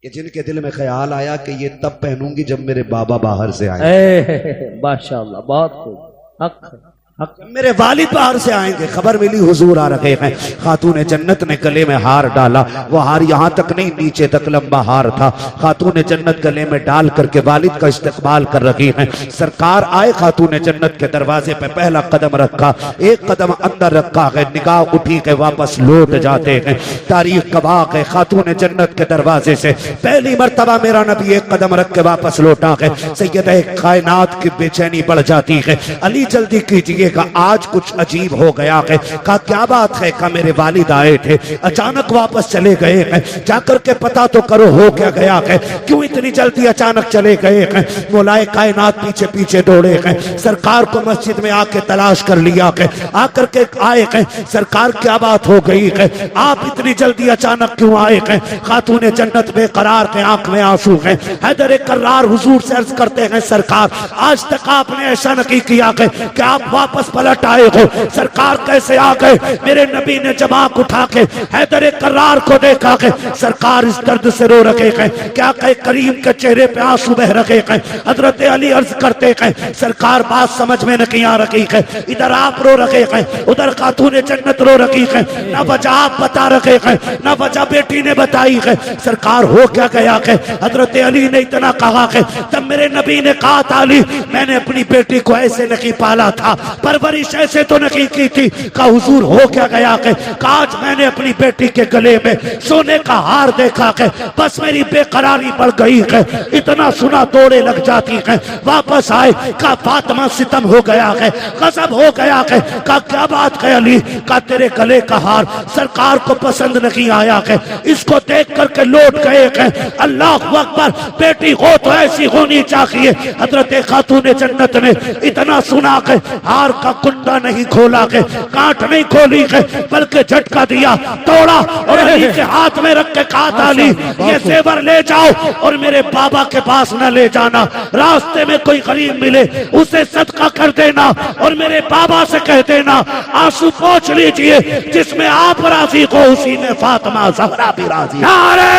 कि जिनके दिल में ख्याल आया कि ये तब पहनूंगी जब मेरे बाबा बाहर से आए। माशाअल्लाह, बहुत खूब। हक मेरे वालिद बाहर से आएंगे। खबर मिली हुजूर आ रहे हैं। खातून जन्नत ने गले में हार डाला। वो हार यहां तक नहीं, नीचे तक लंबा हार था। खातून जन्नत गले में डाल करके वालिद का इस्तकबाल कर रही हैं। सरकार आए, खातून जन्नत के दरवाजे पे पहला कदम रखा, एक कदम अंदर रखा है, निगाह उठी के वापस लौट जाते हैं। तारीख गवाह है, खातून जन्नत के दरवाजे से पहली मर्तबा मेरा नबी एक कदम रख के वापस लौटा है। सैयद कायनात की बेचैनी बढ़ जाती है। अली जल्दी कीजिए का आज कुछ अजीब हो गया है। कहा क्या बात है? का मेरे वालिद आए थे, अचानक वापस चले गए हैं, जाकर के पता तो करो हो क्या गया है, क्यों इतनी जल्दी अचानक चले गए हैं। मौलाए कायनात पीछे पीछे दौड़े हैं। सरकार को मस्जिद में आके तलाश कर लिया है, आकर के आए हैं। सरकार क्या बात हो गई है, आप इतनी जल्दी अचानक क्यों आए हैं? खातून जन्नत बेकरार के आंख में आंसू हैं। हैदर कर्रार हुजूर से अर्ज करते हैं सरकार आज तक आपने ऐसा नहीं किया है कि आप वापस पलट आए हो। सरकार कैसे आ गए? मेरे नबी ने जब आंख उठा के हैदर कर्रार को देखा के सरकार इस दर्द से रो रहे हैं। क्या कहे, करीम के चेहरे पे आंसू बह रहे हैं। हजरत अली अर्ज करते हैं सरकार बात समझ में नहीं आ रही है, इधर आप रो रहे हैं, उधर खातून जन्नत रो रही है। न वजह आप बता रहे हैं, न वजह बेटी ने बताई है। सरकार हो क्या गया है? हजरत अली ने इतना कहा है, तब मेरे नबी ने कहा था अली मैंने अपनी बेटी को ऐसे नहीं पाला था, परवरिश ऐसे तो नहीं की थी। का हुजूर हो क्या गया है? आज मैंने अपनी बेटी के गले में सोने का हार देखा है, बस मेरी बेकरारी बढ़ गई है। इतना सुना दौड़े लग जाती है। वापस आए, का फातिमा सितम हो गया है, गजब हो गया है। का क्या बात है अली? का तेरे गले का हार सरकार को पसंद नहीं आया है, इसको देख करके लौट गए हैं। अल्लाह अकबर, बेटी हो तो ऐसी होनी चाहिए। हजरत खातून जन्नत ने इतना सुना है, हार का कुंडा नहीं खोला है, कांट नहीं खोली है, बल्कि झटका दिया, तोड़ा और अली के हाथ में रख के कहा था अली ये जेवर ले जाओ और मेरे बाबा के पास न ले जाना। रास्ते में कोई गरीब मिले उसे सदका कर देना और मेरे बाबा से कह देना आंसू पोंछ लीजिए, जिसमें आप राजी हो उसी में फातिमा ज़हरा भी राजी। नारे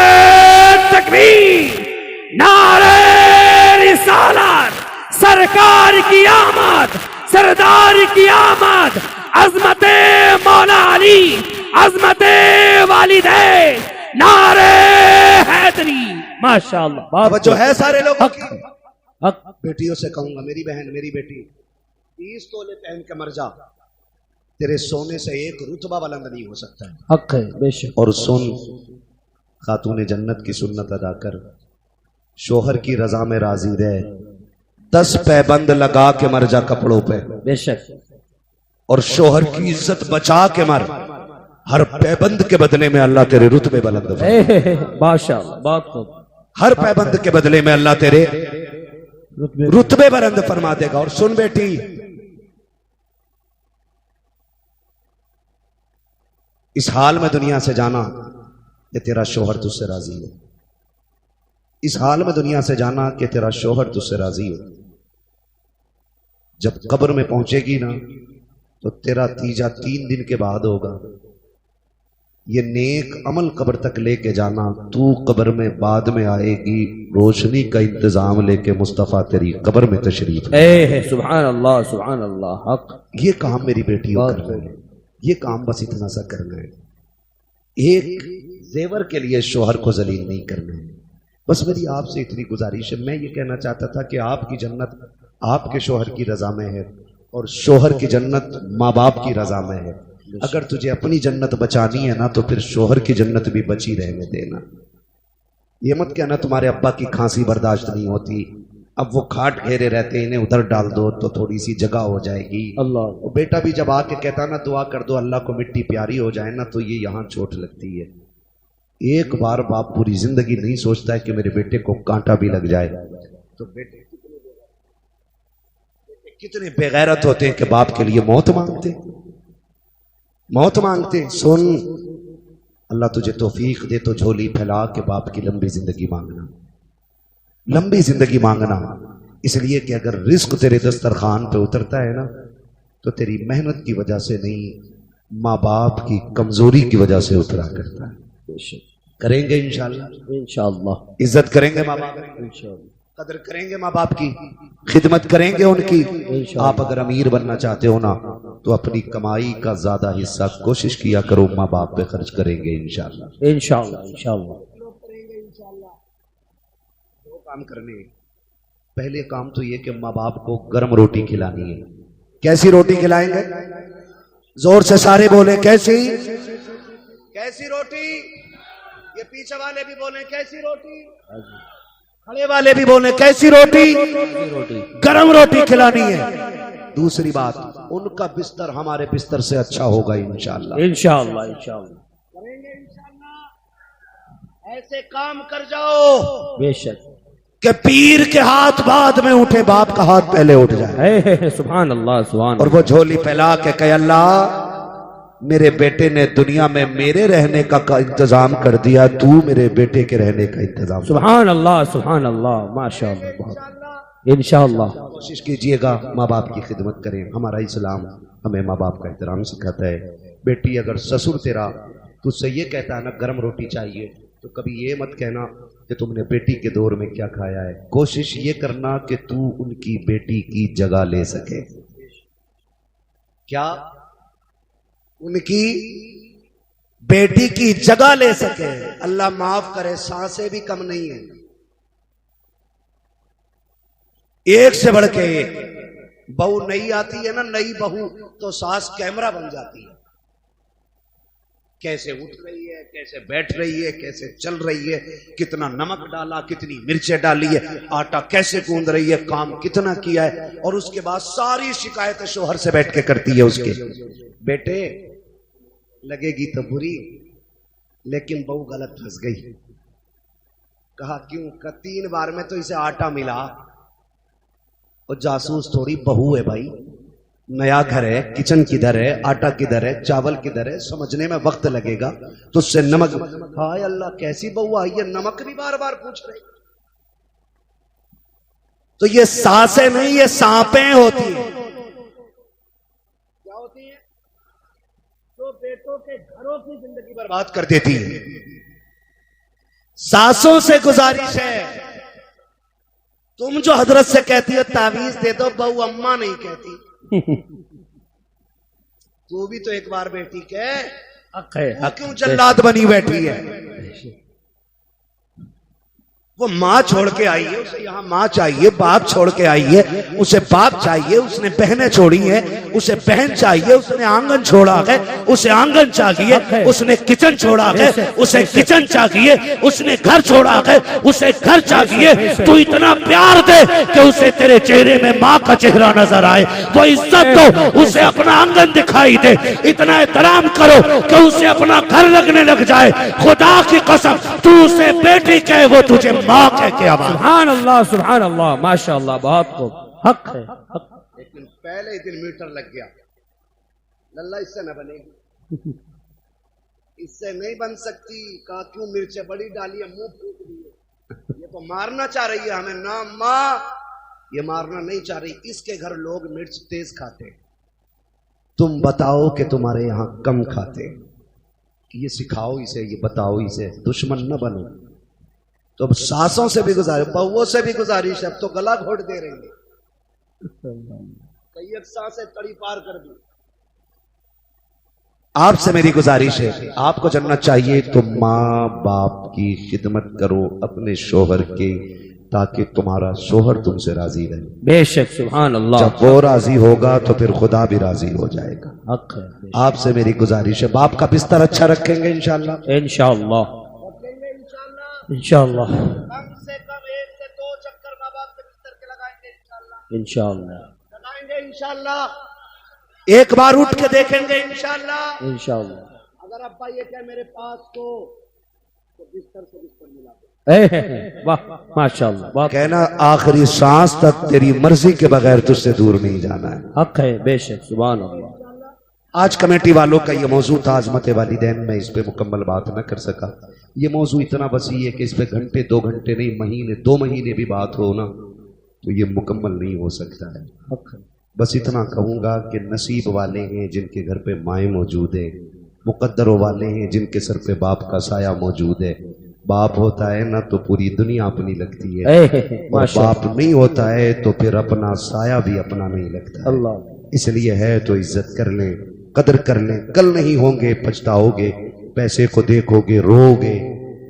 तकबीर, नारे रिसालत, सरकार की आमद, सरदार की आमद, अजमते मौला अली, अजमते वालिदैन, नारे हैदरी। माशाअल्लाह, अब जो है सारे लोगों की। हक बेटियों से कहूंगा मेरी बहन मेरी बेटी 30 तोले पहन के मर जा, तेरे सोने से एक रुतबा बुलंद नहीं हो सकता है। हक है बेशक। और सुन, खातून जन्नत की सुन्नत अदा कर, शोहर की रजा में राजी रहे, 10 पैबंद लगा के मर जा कपड़ों पे बेशक, और शोहर की इज्जत बचा के मर। हर पैबंद के बदले में अल्लाह तेरे रुतबे बुलंद फरमाएगा। माशाअल्लाह, बहुत खूब। हर पैबंद के बदले में अल्लाह तेरे रुतबे बुलंद फरमा देगा। और सुन बेटी, इस हाल में दुनिया से जाना कि तेरा शोहर तुझसे राजी है। इस हाल में दुनिया से जाना कि तेरा शोहर तुझसे राजी है। जब कब्र में पहुंचेगी ना तो तेरा तीजा 3 दिन के बाद होगा। ये नेक अमल कब्र तक लेके जाना, तू कब्र में बाद में आएगी, रोशनी का इंतजाम लेके मुस्तफा तेरी कब्र में तशरीफ। सुभान अल्लाह, सुभान अल्लाह। हक, ये काम मेरी बेटी को करना है, ये काम बस इतना सा करना है। एक जेवर के लिए शोहर को जलील नहीं करना है। बस मेरी आपसे इतनी गुजारिश है। मैं ये कहना चाहता था कि आपकी जन्नत आपके शोहर की रजा में है और शोहर की जन्नत माँ बाप की रजा में है। अगर तुझे अपनी जन्नत बचानी है ना तो फिर शोहर की जन्नत भी बची रहने देना। ये मत कहना तुम्हारे अब्बा की खांसी बर्दाश्त नहीं होती, अब वो खाट घेरे रहते हैं, इन्हें उधर डाल दो तो थोड़ी सी जगह हो जाएगी। अल्लाह। वो बेटा भी जब आके कहता ना दुआ कर दो अल्लाह को मिट्टी प्यारी हो जाए ना, तो ये यहाँ चोट लगती है। एक बार बाप पूरी जिंदगी नहीं सोचता है कि मेरे बेटे को कांटा भी लग जाए। तो बेटे कितने बेगैरत होते हैं कि बाप के लिए मौत मांगते। सुन, अल्लाह तुझे तौफीक दे तो झोली फैला के बाप की लंबी जिंदगी मांगना, इसलिए कि अगर रिस्क तेरे दस्तरखान पे उतरता है ना, तो तेरी मेहनत की वजह से नहीं, माँ बाप की कमजोरी की वजह से उतरा करता है। करेंगे इंशाअल्लाह, इज्जत करेंगे माँ बाप, कदर करेंगे माँ बाप की, खिदमत करेंगे उनकी। आप अगर अमीर बनना चाहते हो ना, तो अपनी कमाई का ज्यादा हिस्सा कोशिश किया करो माँ बाप पे खर्च करेंगे इंशाअल्लाह। दो काम करने, पहले काम तो ये कि माँ बाप को गर्म रोटी खिलानी है। कैसी रोटी खिलाएंगे? जोर से सारे बोले, कैसी रोटी? ये पीछे वाले भी बोले कैसी रोटी, खड़े वाले भी बोले कैसी रोटी? गरम रोटी खिलानी है। दूसरी बात, उनका बिस्तर हमारे बिस्तर से अच्छा होगा इंशाअल्लाह। करेंगे इंशाअल्लाह। ऐसे काम कर जाओ बेशक कि पीर के हाथ बाद में उठे, बाप का हाथ पहले उठ जाए। सुभान अल्लाह। और वो झोली फैला के कहे अल्लाह मेरे बेटे ने दुनिया में मेरे रहने का इंतजाम कर दिया, तू मेरे बेटे के रहने का इंतजाम। सुभान अल्लाह माशाअल्लाह। इंशाअल्लाह कोशिश कीजिएगा माँ बाप की खिदमत करें। हमारा इस्लाम हमें माँ बाप का एहतराम सिखाता है। बेटी अगर ससुर तेरा तुझसे ये कहता है ना गर्म रोटी चाहिए, तो कभी ये मत कहना कि तुमने बेटी के दौर में क्या खाया है। कोशिश ये करना कि तू उनकी बेटी की जगह ले सके। क्या? उनकी बेटी की जगह ले सके। अल्लाह माफ करे, सांसें भी कम नहीं है, एक से बढ़ के एक। बहू नई आती है ना, नई बहू, तो सास कैमरा बन जाती है। कैसे उठ रही है, कैसे बैठ रही है, कैसे चल रही है, कितना नमक डाला, कितनी मिर्चें डाली है, आटा कैसे गूंद रही है, काम कितना किया है। और उसके बाद सारी शिकायतें शोहर से बैठ के करती है उसके। बेटे लगेगी तो बुरी, लेकिन बहू गलत फंस गई। कहा क्यों? 3 बार में तो इसे आटा मिला। और जासूस थोड़ी बहू है भाई, नया घर है, किचन किधर है, आटा किधर है, चावल किधर है, समझने में वक्त लगेगा। तो उससे नमक, हाय अल्लाह कैसी बहू आई है, नमक भी बार बार पूछ रही। तो ये सासें नहीं, ये सांपें होती हैं। क्या होती हैं? तो बेटों के घरों की जिंदगी बर्बाद कर देती है। सासों से गुजारिश है, तुम जो हजरत से कहती हो तावीज दे दो, बहू अम्मा नहीं कहती। तू भी तो एक बार बेटी के हक है, क्यों जल्लाद बनी बैठी है? वो माँ छोड़ के आई है, उसे यहाँ माँ चाहिए। बाप छोड़ के आई है, उसे बाप चाहिए। उसने बहनें छोड़ी हैं, उसे बहन चाहिए। उसने आंगन छोड़ा है, उसे आंगन चाहिए। उसने किचन छोड़ा है, उसे किचन चाहिए। उसने घर छोड़ा है, उसे घर चाहिए। तू इतना प्यार दे कि उसे तेरे चेहरे में माँ का चेहरा नजर आए, वो इज्जत दो, उसे अपना आंगन दिखाई दे। इतना एहतराम करो कि उसे अपना घर लगने लग जाए। खुदा की कसम, तू उसे बेटी कहे, वो तुझे माँ कह के आवाज। सुभान अल्लाह माशाअल्लाह, बहुत खूब, हक है हक। लेकिन पहले ही दिन मीटर लग गया, लल्ला इससे न बनेगी, इससे नहीं बन सकती। कहा क्यों? मिर्चें बड़ी डाली है, मुंह फूक दिए। ये तो मारना चाह रही है हमें ना माँ, ये मारना नहीं चाह रही। इसके घर लोग मिर्च तेज खाते, तुम बताओ कि तुम्हारे यहां कम खाते। ये सिखाओ इसे, ये बताओ इसे, दुश्मन न बनो। तो अब सासों से भी गुजारिश, बहुओं से भी गुजारिश, अब तो गला घोट दे रही है। कई एक सांसें तड़ी पार कर दी। आपसे मेरी गुजारिश है, आपको जन्नत चाहिए तो माँ बाप की खिदमत करो अपने शोहर के, ताकि तुम्हारा शोहर तुमसे राजी रहे। बेशक सुभान अल्लाह। जब वो राजी होगा तो फिर खुदा भी राजी हो जाएगा। हक है। आपसे मेरी गुजारिश है, बाप का बिस्तर अच्छा रखेंगे इंशाअल्लाह। इंशाअल्लाह इंशाअल्लाह कम से कम 1 से 2 चक्कर माँ बाप के बिस्तर के लगाएंगे इंशाअल्लाह लगाएंगे इंशाल्लाह। एक बार उठ के देखेंगे इंशाल्लाह। इंशाअल्लाह। अगर अब्बा ये क्या मेरे पास तो बिस्तर से बिस्तर मिला दो। वाह माशाअल्लाह। बात कहना आखिरी सांस तक तेरी मर्जी के बगैर तुझसे दूर नहीं जाना है। हक है बेशक। सुभान अल्लाह। आज कमेटी वालों का ये मौजू था अज़मत वालिदैन, में इस पे मुकम्मल बात न कर सका। ये मौजू इतना वसी है कि इस पे घंटे 2 घंटे नहीं, महीने 2 महीने भी बात हो ना तो ये मुकम्मल नहीं हो सकता है। बस इतना कहूँगा कि नसीब वाले हैं जिनके घर पे माएँ मौजूद है, मुकद्दरों वाले हैं जिनके सर पे बाप का साया मौजूद है। बाप होता है ना तो पूरी दुनिया अपनी लगती है, और बाप नहीं होता है तो फिर अपना साया भी अपना नहीं लगता। अल्लाह। इसलिए है तो इज्जत कर लें, कदर कर लें। कल नहीं होंगे पछताओगे, पैसे को देखोगे रोओगे।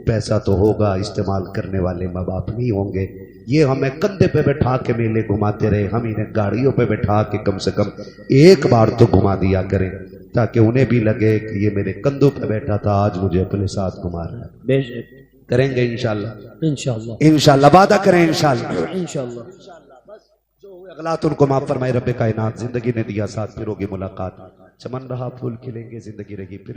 पैसा तो होगा, इस्तेमाल करने वाले माँ बाप नहीं होंगे। ये हमें कंधे पे बैठा के मेले घुमाते रहे, हम इन्हें गाड़ियों पे बैठा के कम से कम एक बार तो घुमा दिया करें, ताकि उन्हें भी लगे कि ये मेरे कंधों पे बैठा था, आज मुझे अपने साथ घुमा रहा है। बेशक करेंगे इंशाल्लाह। इंशाअल्लाह। इंशाल्लाह वादा करें इंशाल्लाह। इंशाअल्लाह। बस जो हुए अगलात उनको माफ फरमाए रब्बे कायनात। जिंदगी ने दिया साथ, फिर होगी मुलाकात। चमन रहा फूल खिलेंगे, जिंदगी रही फिर।